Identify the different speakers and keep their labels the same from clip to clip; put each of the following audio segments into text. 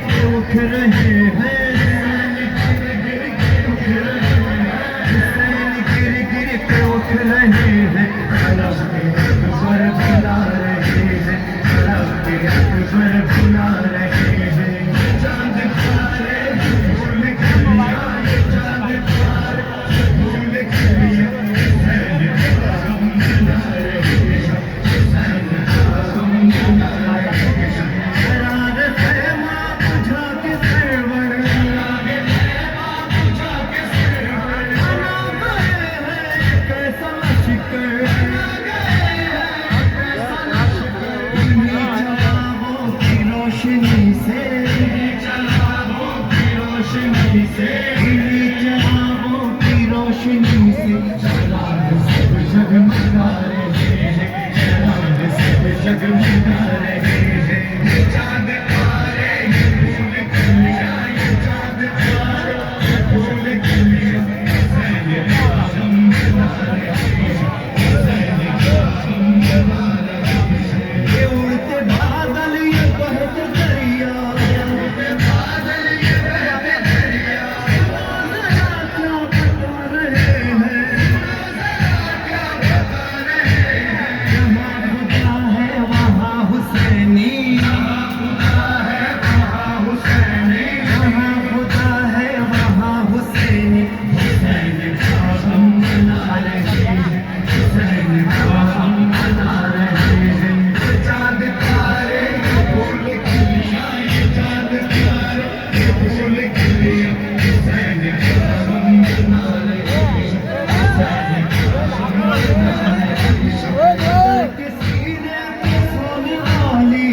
Speaker 1: के उठ रहे हैं, हुसैन गिर गिर के उठ रहे हैं, अरब के अकबर बुला रहे हैं, अरब के अकबर बुला रहे हैं। चांद तारे भूल के लिया, चांद तारे भूल के लिया, हुसैन का गम मना रहे हैं, हुसैन का गम मना रहे हैं। करार ख़ैमा बुझा के सरवर, बुझा के सरवर बना गए हैं कैसा शिकर, रोशनी से चरागों की रोशनी से, चरागों की रोशनी से चराग सब जगमगा रहे हैं, चराग सब जगमगा रहे हैं। चाँद तारे भूल के लिया, चाँद तारे भूल के लिया, हुसैन का गम मना रहे हैं, हुसैन का गम मना रहे हैं। ये उड़ते बादल ये बहते दरिया, उड़ते बादल ये बहते दरिया, ज़रा क्या बता रहे हैं, ज़रा क्या बता रहे हैं। जहाँ खुदा है वहाँ हुसैनी, जहाँ खुदा है वहाँ हुसैनी, जहाँ खुदा है वहाँ हुसैनी। हुसैन का गम मना रहे हैं, हुसैन का गम मना रहे हैं। चाँद तारे भूल के लिया, चाँद तारे भूल के लिया, हुसैन का गम मना रहे हैं, हुसैन का गम मना रहे हैं। के सीने पे सोने वाली,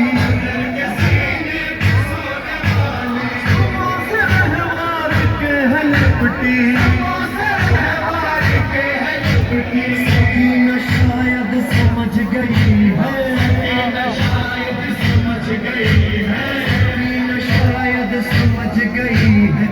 Speaker 1: के सीने पे सोने वाली, सुबह से रहवार के है लिपटी, सुबह से रहवार के है लिपटी। सकीना शायद समझ गई है, सकीना शायद समझ गई है, सकीना शायद समझ गई है।